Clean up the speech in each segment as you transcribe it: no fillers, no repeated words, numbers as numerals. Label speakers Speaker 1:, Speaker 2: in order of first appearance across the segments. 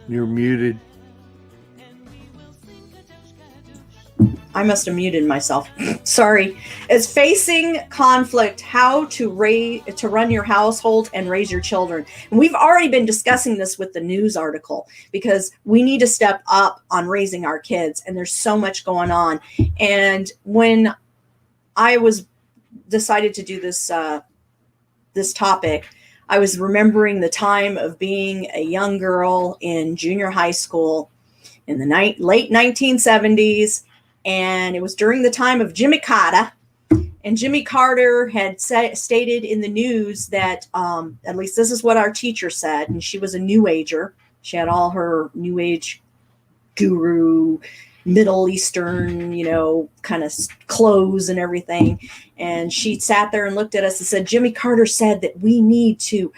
Speaker 1: You're muted.
Speaker 2: I must have muted myself. Sorry. It's facing conflict, how to run your household and raise your children. And we've already been discussing this with the news article because we need to step up on raising our kids, and there's so much going on. And when I decided to do this this topic, I was remembering the time of being a young girl in junior high school in the late 1970s. And it was during the time of Jimmy Carter. And Jimmy Carter had stated in the news that, at least this is what our teacher said, and she was a New Ager. She had all her New Age guru, Middle Eastern, kind of clothes and everything. And she sat there and looked at us and said, Jimmy Carter said that we need to,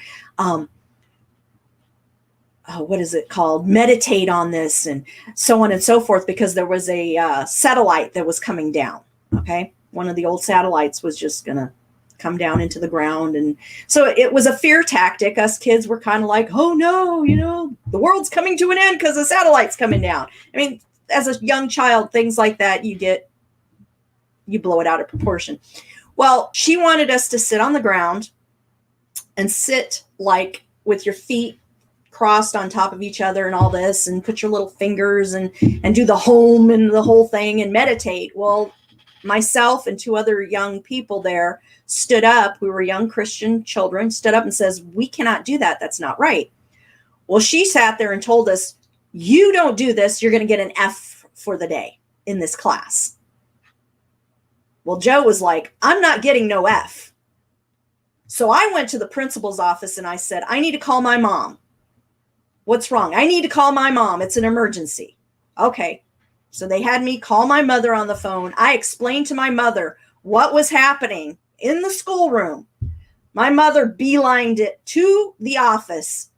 Speaker 2: what is it called? Meditate on this and so on and so forth, because there was a satellite that was coming down. Okay. One of the old satellites was just going to come down into the ground. And so it was a fear tactic. Us kids were kind of like, oh no, the world's coming to an end because the satellite's coming down. I mean, as a young child, things like that, you blow it out of proportion. Well, she wanted us to sit on the ground and sit like with your feet crossed on top of each other and all this, and put your little fingers and do the home and the whole thing and meditate. Well, myself and two other young people there stood up. We were young Christian children, stood up and says, we cannot do that. That's not right. Well, she sat there and told us, you don't do this, you're going to get an F for the day in this class. Well, Joe was like, I'm not getting no F. So I went to the principal's office and I said, I need to call my mom. What's wrong? I need to call my mom. It's an emergency. Okay. So they had me call my mother on the phone. I explained to my mother what was happening in the schoolroom. My mother beelined it to the office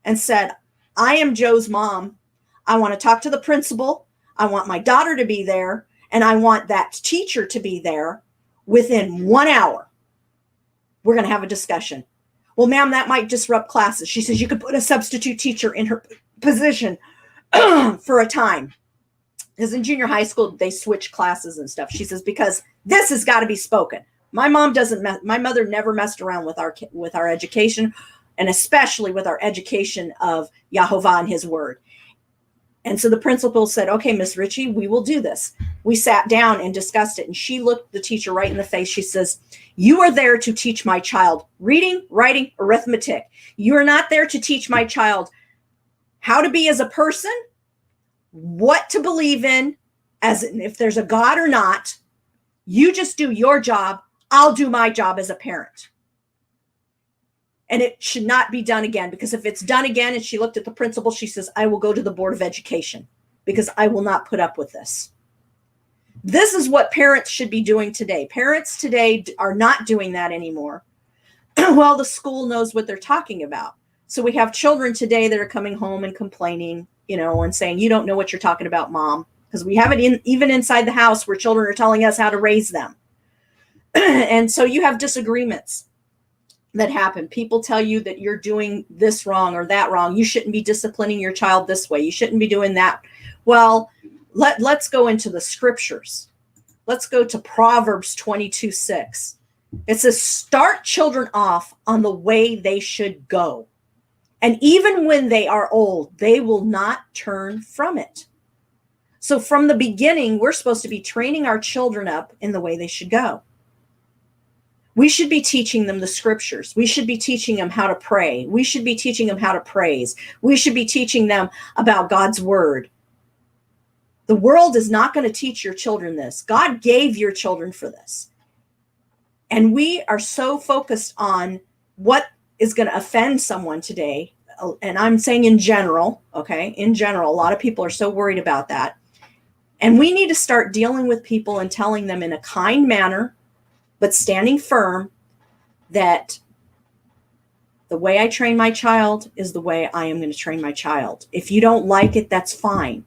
Speaker 2: and said, I am Joe's mom. I want to talk to the principal. I want my daughter to be there. And I want that teacher to be there within 1 hour. We're going to have a discussion. Well, ma'am, that might disrupt classes. She says you could put a substitute teacher in her position for a time. Because in junior high school, they switch classes and stuff. She says, because this has got to be spoken. My mother never messed around with our education, and especially with our education of Yahovah and his word. And so the principal said, okay, Miss Ritchie, we will do this. We sat down and discussed it. And she looked the teacher right in the face. She says, you are there to teach my child reading, writing, arithmetic. You are not there to teach my child how to be as a person, what to believe in, as in if there's a God or not. You just do your job. I'll do my job as a parent. And it should not be done again, because if it's done again, and she looked at the principal, she says, I will go to the Board of Education because I will not put up with this. This is what parents should be doing today. Parents today are not doing that anymore. Well, the school knows what they're talking about. So we have children today that are coming home and complaining, and saying, you don't know what you're talking about, Mom. Because we have it even inside the house where children are telling us how to raise them. And so you have disagreements that happen. People tell you that you're doing this wrong or that wrong. You shouldn't be disciplining your child this way. You shouldn't be doing that. Well, let's go into the scriptures. Let's go to Proverbs 22:6. It says, start children off on the way they should go. And even when they are old, they will not turn from it. So from the beginning, we're supposed to be training our children up in the way they should go. We should be teaching them the scriptures. We should be teaching them how to pray. We should be teaching them how to praise. We should be teaching them about God's word. The world is not going to teach your children this. God gave your children for this. And we are so focused on what is going to offend someone today. And I'm saying in general, okay? In general, a lot of people are so worried about that. And we need to start dealing with people and telling them in a kind manner, but standing firm, that the way I train my child is the way I am going to train my child. If you don't like it, that's fine.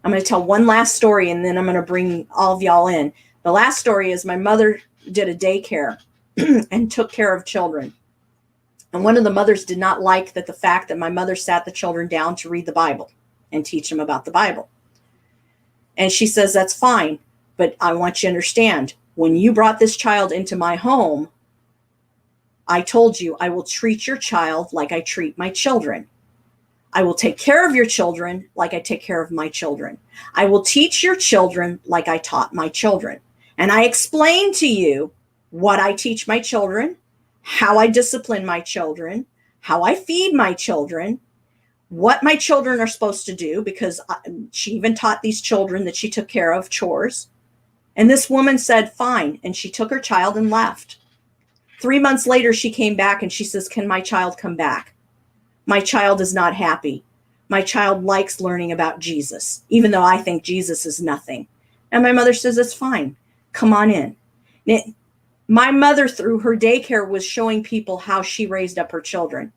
Speaker 2: I'm going to tell one last story, and then I'm going to bring all of y'all in. The last story is my mother did a daycare and took care of children. And one of the mothers did not like the fact that my mother sat the children down to read the Bible and teach them about the Bible. And she says, that's fine, but I want you to understand, when you brought this child into my home, I told you I will treat your child like I treat my children. I will take care of your children like I take care of my children. I will teach your children like I taught my children. And I explain to you what I teach my children, how I discipline my children, how I feed my children, what my children are supposed to do, because she even taught these children that she took care of chores. And this woman said, fine. And she took her child and left. 3 months later, she came back and she says, can my child come back? My child is not happy. My child likes learning about Jesus, even though I think Jesus is nothing. And my mother says, it's fine. Come on in. My mother, through her daycare, was showing people how she raised up her children.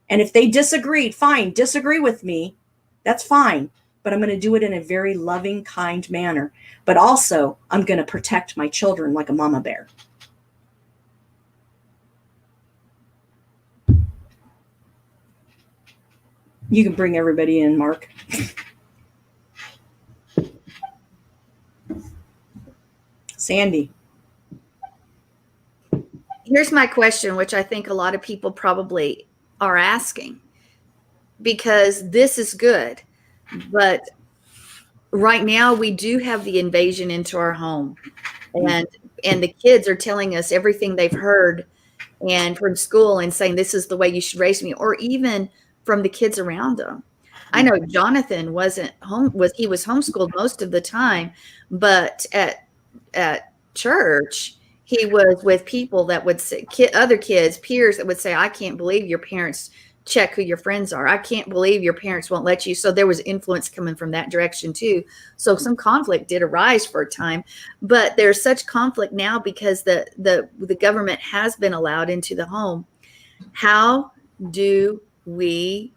Speaker 2: And if they disagreed, fine, disagree with me. That's fine. But I'm going to do it in a very loving, kind manner. But also, I'm going to protect my children like a mama bear. You can bring everybody in, Mark. Sandi.
Speaker 1: Here's my question, which I think a lot of people probably are asking, because this is good. But right now we do have the invasion into our home, and the kids are telling us everything they've heard and from school and saying, this is the way you should raise me, or even from the kids around them. I know Jonathan wasn't home, he was homeschooled most of the time, but at church, he was with people that would say, other kids, peers that would say, I can't believe your parents check who your friends are. I can't believe your parents won't let you. So there was influence coming from that direction too. So some conflict did arise for a time, but there's such conflict now because the government has been allowed into the home. How do we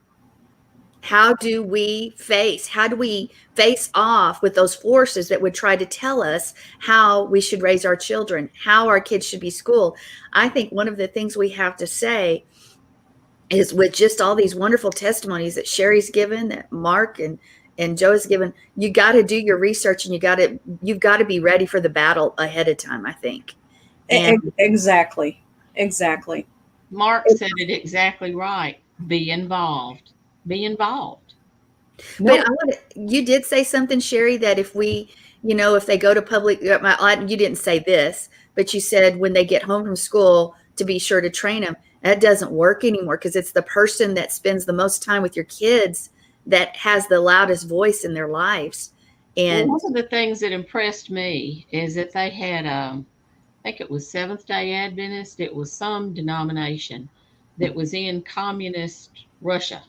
Speaker 1: face off with those forces that would try to tell us how we should raise our children, how our kids should be schooled? I think one of the things we have to say is, with just all these wonderful testimonies that Sherry's given, that Mark and Joe has given, you got to do your research, and you've got to be ready for the battle ahead of time, I think.
Speaker 2: And exactly.
Speaker 3: Mark said it exactly right. Be involved.
Speaker 1: But you did say something, Sherry, that if we, if they go to public, you didn't say this, but you said when they get home from school to be sure to train them. That doesn't work anymore, because it's the person that spends the most time with your kids that has the loudest voice in their lives. And
Speaker 3: one of the things that impressed me is that they had, I think it was Seventh-day Adventist. It was some denomination that was in communist Russia.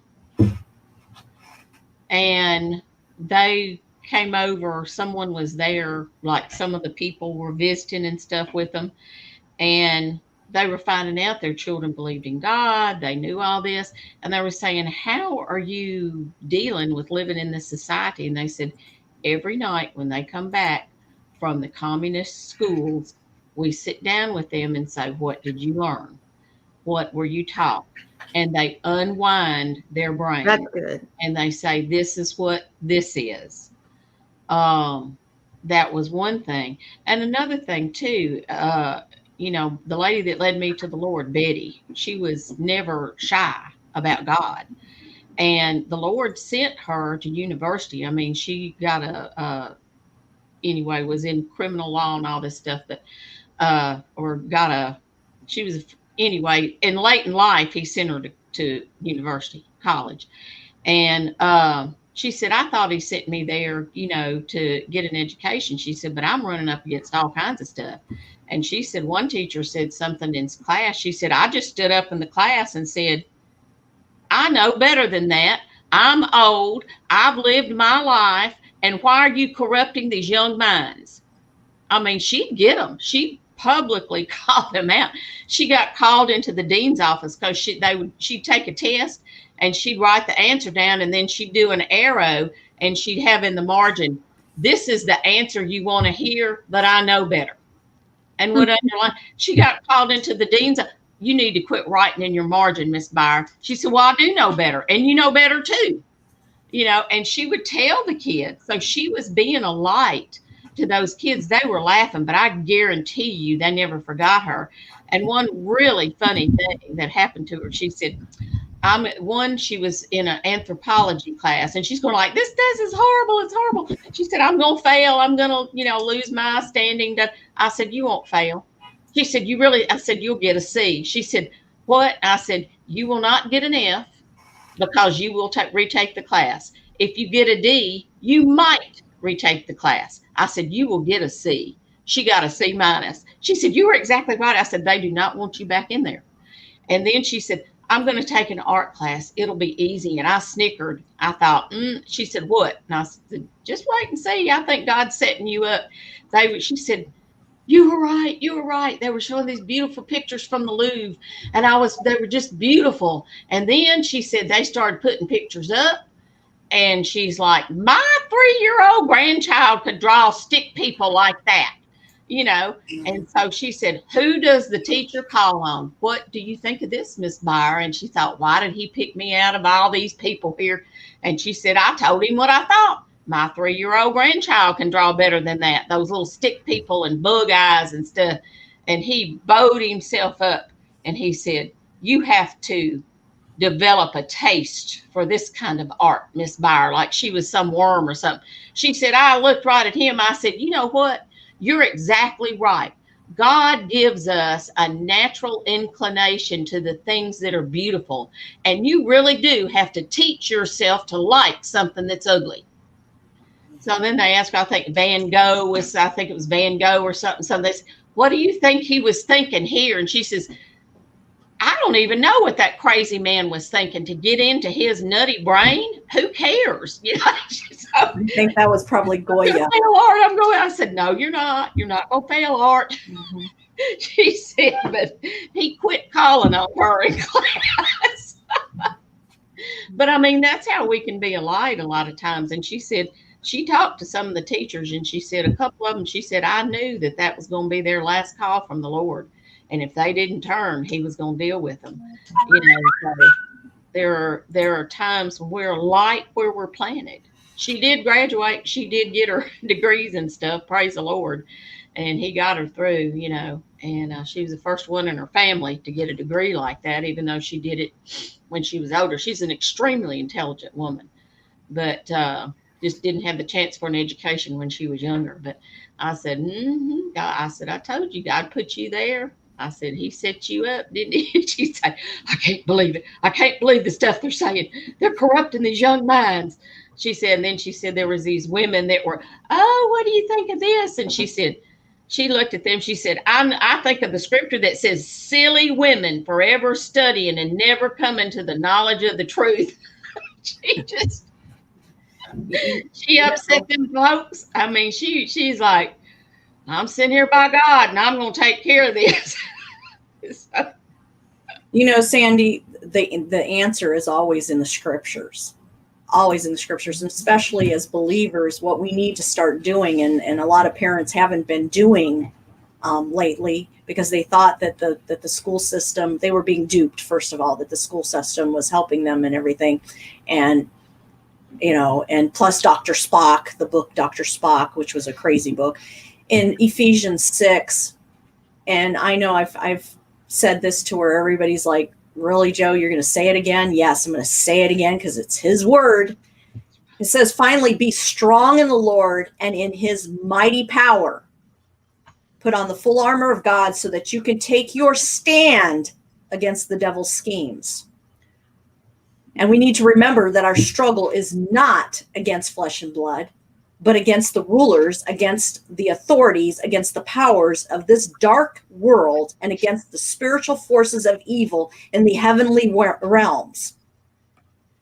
Speaker 3: And they came over, someone was there, like some of the people were visiting and stuff with them. And they were finding out their children believed in God. They knew all this. And they were saying, how are you dealing with living in this society? And they said, every night when they come back from the communist schools, we sit down with them and say, what did you learn? What were you taught? And they unwind their brain.
Speaker 1: That's good. And
Speaker 3: they say, this is what this is. That was one thing. And another thing too, the lady that led me to the Lord, Betty, she was never shy about God. And the Lord sent her to university. I mean, she got was in criminal law and all this stuff, but, in late in life, he sent her to university, college. And she said, I thought he sent me there, to get an education. She said, but I'm running up against all kinds of stuff. And she said, one teacher said something in class. She said, I just stood up in the class and said, I know better than that. I'm old. I've lived my life. And why are you corrupting these young minds? I mean, she'd get them. She publicly called them out. She got called into the dean's office because she'd take a test and she'd write the answer down, and then she'd do an arrow and she'd have in the margin, this is the answer you want to hear, but I know better. And would underline. She got called into the dean's. you need to quit writing in your margin, Miss Byer. She said, well, I do know better. And you know better too. And she would tell the kids. So she was being a light to those kids. They were laughing, but I guarantee you they never forgot her. And one really funny thing that happened to her, she said, she was in an anthropology class and she's going like, this is horrible. It's horrible. She said, I'm going to fail. I'm going to, lose my standing. I said, you won't fail. She said, I said, you'll get a C. She said, what? I said, you will not get an F because you will retake the class. If you get a D, you might retake the class. I said, you will get a C. She got a C minus. She said, you were exactly right. I said, they do not want you back in there. And then she said, I'm going to take an art class. It'll be easy. And I snickered. I thought, she said, what? And I said, just wait and see. I think God's setting you up. She said, you were right. You were right. They were showing these beautiful pictures from the Louvre. And they were just beautiful. And then she said, they started putting pictures up. And she's like, my 3-year-old grandchild could draw stick people like that. And so she said, who does the teacher call on? What do you think of this, Miss Byer? And she thought, why did he pick me out of all these people here? And she said, I told him what I thought. My 3-year-old grandchild can draw better than that. Those little stick people and bug eyes and stuff. And he bowed himself up and he said, you have to develop a taste for this kind of art, Miss Byer, like she was some worm or something. She said, I looked right at him. I said, you know what? You're exactly right. God gives us a natural inclination to the things that are beautiful. And you really do have to teach yourself to like something that's ugly. So then they asked, I think Van Gogh or something. So they said, what do you think he was thinking here? And she says, I don't even know what that crazy man was thinking to get into his nutty brain. Who cares?
Speaker 2: I think that was probably Goya.
Speaker 3: Fail art. I said, no, you're not. You're not going to fail art. Mm-hmm. She said, but he quit calling on her in class. But I mean, that's how we can be a light a lot of times. And she said, she talked to some of the teachers and she said, a couple of them, she said, I knew that was going to be their last call from the Lord. And if they didn't turn, he was going to deal with them. So there are times when we're light where we're planted. She did graduate. She did get her degrees and stuff. Praise the Lord. And he got her through, and she was the first one in her family to get a degree like that, even though she did it when she was older. She's an extremely intelligent woman, but just didn't have the chance for an education when she was younger. But I said, I told you God put you there. I said, he set you up, didn't he? She said, I can't believe it. I can't believe the stuff they're saying. They're corrupting these young minds. She said, and then she said there was these women that were, oh, what do you think of this? And she said, she looked at them. She said, I think of the scripture that says, silly women forever studying and never coming to the knowledge of the truth. She upset them folks. I mean, she's like, I'm sitting here by God and I'm going to take care of this.
Speaker 2: Sandy, the answer is always in the scriptures, and especially as believers, what we need to start doing. And a lot of parents haven't been doing lately because they thought that the school system, they were being duped, first of all, that the school system was helping them and everything. And plus Dr. Spock, the book Dr. Spock, which was a crazy book. In Ephesians 6, and I know I've said this to where everybody's like, really, Joe, you're going to say it again? Yes, I'm going to say it again because it's his word. It says, finally, be strong in the Lord and in his mighty power. Put on the full armor of God so that you can take your stand against the devil's schemes. And we need to remember that our struggle is not against flesh and blood, but against the rulers, against the authorities, against the powers of this dark world, and against the spiritual forces of evil in the heavenly realms.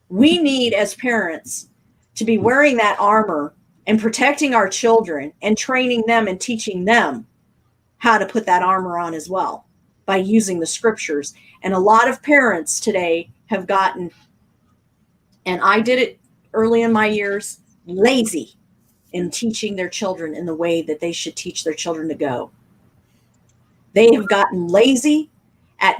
Speaker 2: We need, as parents, to be wearing that armor and protecting our children and training them and teaching them how to put that armor on as well by using the scriptures. And a lot of parents today have gotten, and I did it early in my years, lazy in teaching their children in the way that they should teach their children to go. They have gotten lazy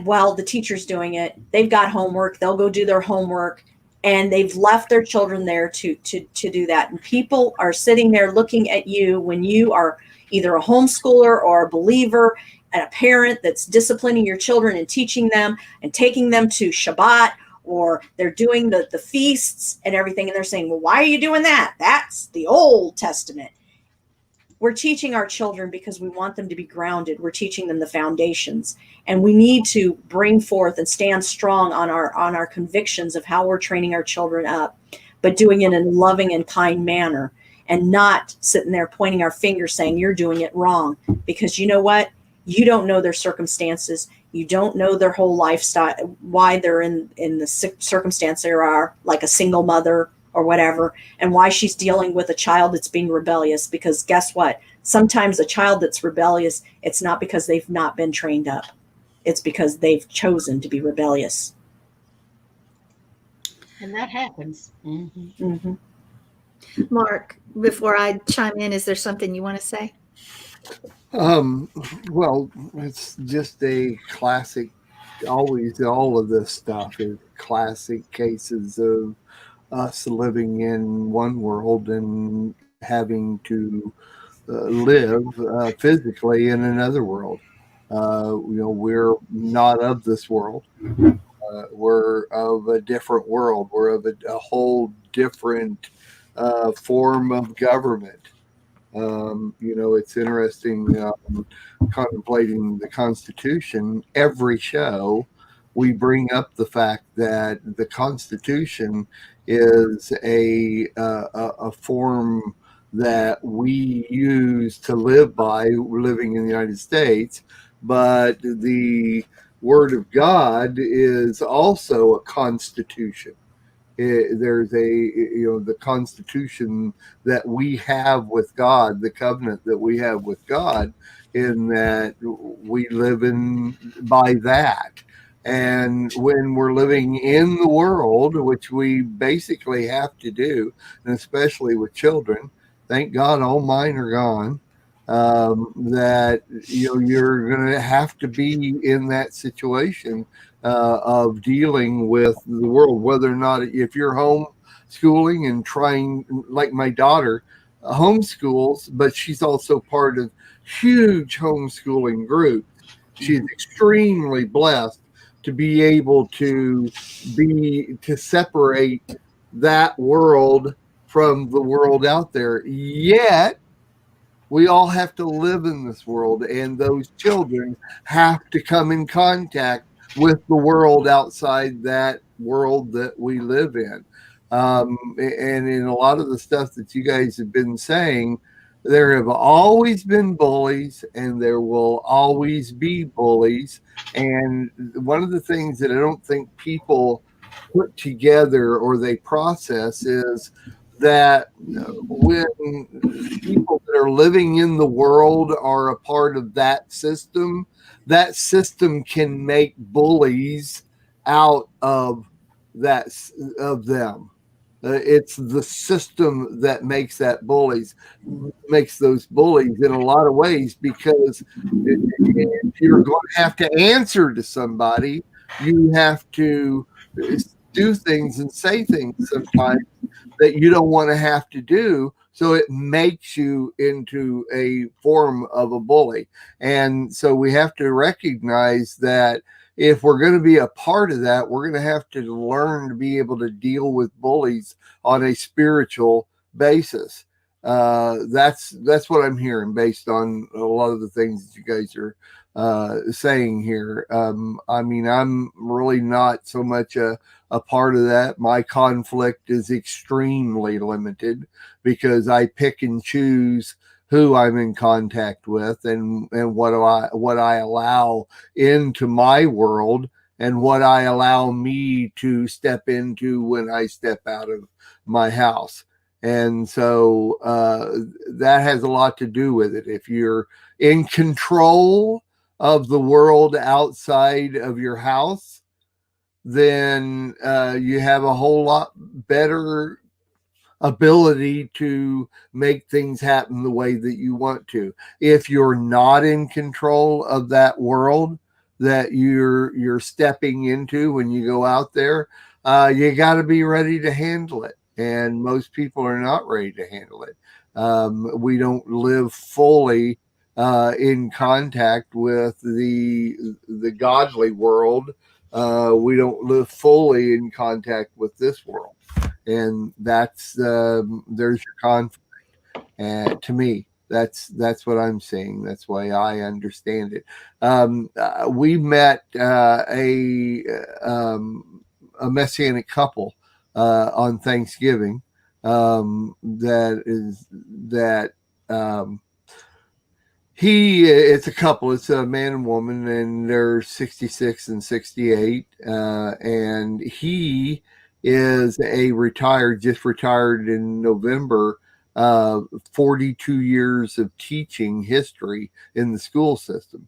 Speaker 2: while the teacher's doing it, they've got homework, they'll go do their homework, and they've left their children there to do that. And people are sitting there looking at you when you are either a homeschooler or a believer and a parent that's disciplining your children and teaching them and taking them to Shabbat, or they're doing the feasts and everything. And they're saying, well, why are you doing that? That's the Old Testament. We're teaching our children because we want them to be grounded. We're teaching them the foundations, and we need to bring forth and stand strong on our convictions of how we're training our children up, but doing it in a loving and kind manner, and not sitting there pointing our finger saying you're doing it wrong. Because you know what? You don't know their circumstances. You don't know their whole lifestyle, why they're in the circumstance they are, like a single mother or whatever, and why she's dealing with a child that's being rebellious. Because guess what? Sometimes a child that's rebellious, it's not because they've not been trained up. It's because they've chosen to be rebellious.
Speaker 3: And that happens. Mm-hmm.
Speaker 2: Mm-hmm.
Speaker 1: Mark, before I chime in, is there something you want to say?
Speaker 4: Well, it's just a classic, always all of this stuff is classic cases of us living in one world and having to live physically in another world. We're not of this world. We're of a different world. We're of a whole different form of government. It's interesting contemplating the Constitution. Every show, we bring up the fact that the Constitution is a form that we use to live by, living in the United States, but the Word of God is also a constitution. There's the Constitution that we have with God, the covenant that we have with God, in that we live in by that. And when we're living in the world, which we basically have to do, and especially with children, thank God all mine are gone. That you're going to have to be in that situation of dealing with the world, whether or not, if you're homeschooling and trying, like my daughter homeschools, but she's also part of huge homeschooling groups. She's extremely blessed to be able to separate that world from the world out there. Yet we all have to live in this world, and those children have to come in contact with the world outside that world that we live in. And in a lot of the stuff that you guys have been saying, there have always been bullies, and there will always be bullies. And one of the things that I don't think people put together or they process is that when people that are living in the world are a part of that system can make bullies out of them. It's the system that makes those bullies in a lot of ways, because if you're going to have to answer to somebody, you have to do things and say things sometimes that you don't want to have to do. So it makes you into a form of a bully. And so we have to recognize that if we're going to be a part of that, we're going to have to learn to be able to deal with bullies on a spiritual basis. That's what I'm hearing based on a lot of the things that you guys are saying here. I mean, I'm really not so much a part of that. My conflict is extremely limited because I pick and choose who I'm in contact with and what I allow into my world and what I allow me to step into when I step out of my house. And so that has a lot to do with it. If you're in control of the world outside of your house, then you have a whole lot better ability to make things happen the way that you want to. If you're not in control of that world, that you're stepping into when you go out there. You got to be ready to handle it, and most people are not ready to handle it. We don't live fully in contact with the godly world. We don't live fully in contact with this world, and that's there's your conflict. And to me, that's what I'm saying. That's why I understand it. We met a Messianic couple on Thanksgiving. That it's a couple. It's a man and woman, and they're 66 and 68. And he is just retired in November. 42 years of teaching history in the school system.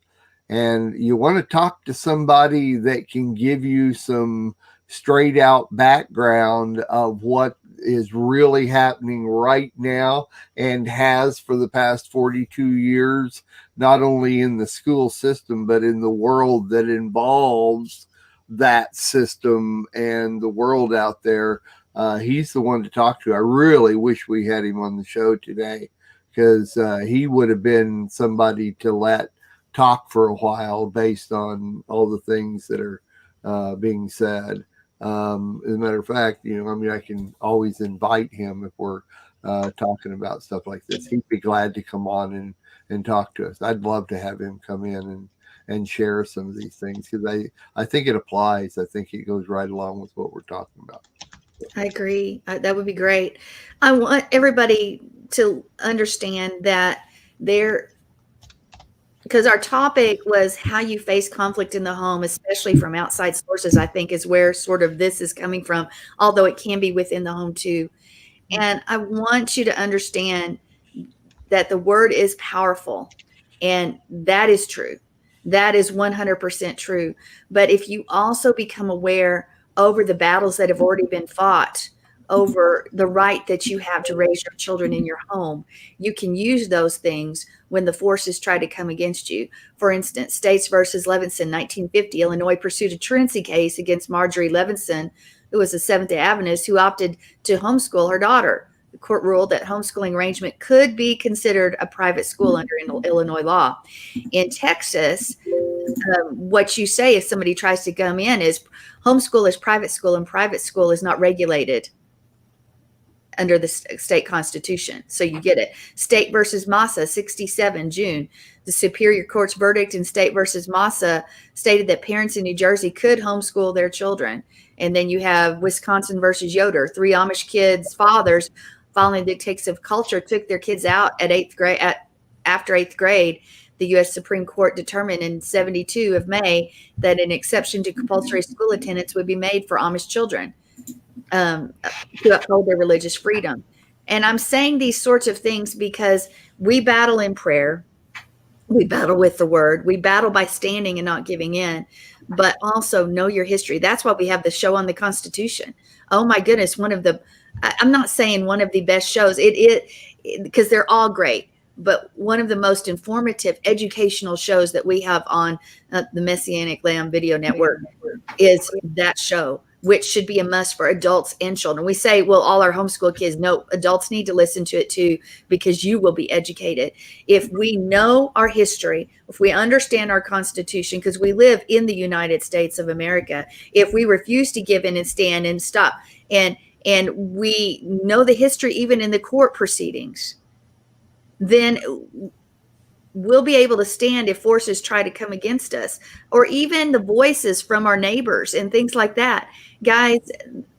Speaker 4: And you want to talk to somebody that can give you some straight out background of what is really happening right now and has for the past 42 years, not only in the school system, but in the world that involves that system and the world out there. He's the one to talk to. I really wish we had him on the show today, because he would have been somebody to let talk for a while based on all the things that are being said. As a matter of fact, I can always invite him if we're talking about stuff like this. He'd be glad to come on and talk to us. I'd love to have him come in and share some of these things, because I think it applies. I think it goes right along with what we're talking about.
Speaker 1: I agree. That would be great. I want everybody to understand that because our topic was how you face conflict in the home, especially from outside sources, I think is where sort of this is coming from, although it can be within the home too. And I want you to understand that the word is powerful, and that is true. That is 100% true. But if you also become aware over the battles that have already been fought, over the right that you have to raise your children in your home, you can use those things when the forces try to come against you. For instance, States versus Levinson, 1950, Illinois pursued a truancy case against Marjorie Levinson, who was a Seventh-day Adventist who opted to homeschool her daughter. The court ruled that homeschooling arrangement could be considered a private school under Illinois law. In Texas, what you say if somebody tries to come in is homeschool is private school, and private school is not regulated under the state constitution. So you get it. State versus Massa, 67, June. The Superior Court's verdict in State versus Massa stated that parents in New Jersey could homeschool their children. And then you have Wisconsin versus Yoder. 3 Amish kids' fathers, following the dictates of culture, took their kids out at after 8th grade. The U.S. Supreme Court determined in 72 of May that an exception to compulsory school attendance would be made for Amish children to uphold their religious freedom. And I'm saying these sorts of things because we battle in prayer. We battle with the word. We battle by standing and not giving in, but also know your history. That's why we have the show on the Constitution. Oh my goodness. I'm not saying one of the best shows, because they're all great, but one of the most informative educational shows that we have on the Messianic Lamb Video Network is that show, which should be a must for adults and children. We say, well, all our homeschool kids, no, adults need to listen to it too, because you will be educated. If we know our history, if we understand our Constitution, because we live in the United States of America, if we refuse to give in and stand and stop, and we know the history even in the court proceedings, then we'll be able to stand if forces try to come against us, or even the voices from our neighbors and things like that. Guys,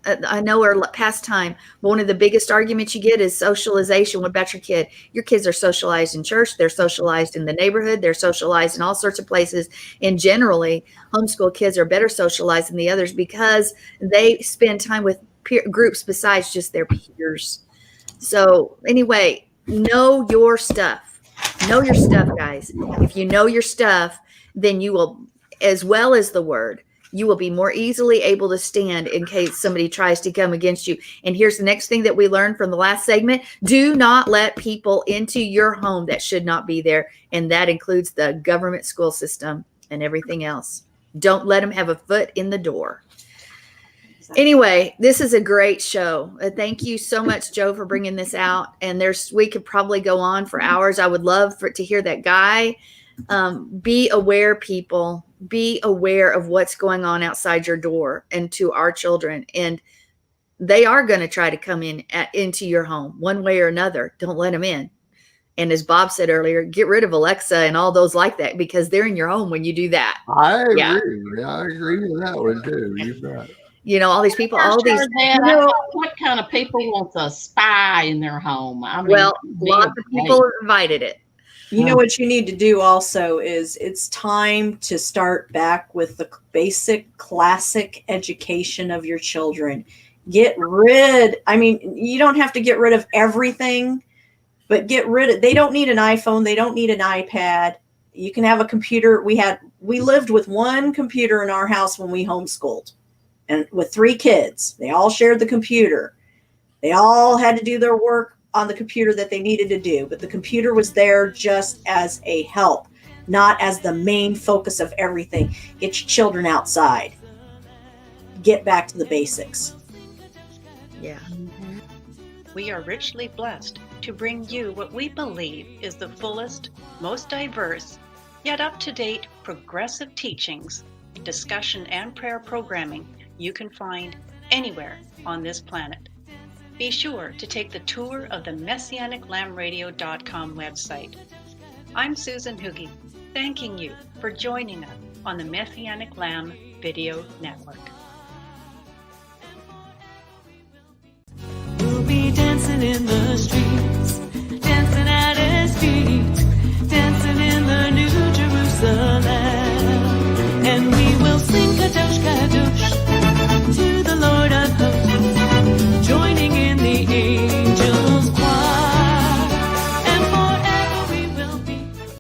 Speaker 1: I know our past time, but one of the biggest arguments you get is socialization. What about your kid? Your kids are socialized in church. They're socialized in the neighborhood. They're socialized in all sorts of places. And generally, homeschool kids are better socialized than the others because they spend time with peer groups besides just their peers. So anyway, know your stuff. Know your stuff, guys. If you know your stuff, then you will, as well as the word, you will be more easily able to stand in case somebody tries to come against you. And here's the next thing that we learned from the last segment. Do not let people into your home that should not be there. And that includes the government school system. and everything else. Don't let them have a foot in the door. Anyway, this is a great show. Thank you so much, Joe, for bringing this out. And we could probably go on for hours. I would love to hear that guy. Be aware, people. Be aware of what's going on outside your door and to our children. And they are going to try to come into your home one way or another. Don't let them in. And as Bob said earlier, get rid of Alexa and all those like that, because they're in your home when you do that.
Speaker 4: I agree. Yeah. I agree with that one too. You bet.
Speaker 1: You know, all these people,
Speaker 3: what kind of people wants a spy in their home? I mean,
Speaker 1: well, lots of people have invited it.
Speaker 2: You know what you need to do also is it's time to start back with the basic classic education of your children. You don't have to get rid of everything, but they don't need an iPhone. They don't need an iPad. You can have a computer. We lived with one computer in our house when we homeschooled, and with 3 kids. They all shared the computer. They all had to do their work on the computer that they needed to do, but the computer was there just as a help, not as the main focus of everything. Get your children outside. Get back to the basics.
Speaker 1: Yeah.
Speaker 5: We are richly blessed to bring you what we believe is the fullest, most diverse, yet up-to-date progressive teachings, discussion, and prayer programming you can find anywhere on this planet. Be sure to take the tour of the MessianicLambRadio.com website. I'm Susan Hoogie, thanking you for joining us on the Messianic Lamb Video Network.
Speaker 6: We'll be dancing in the street.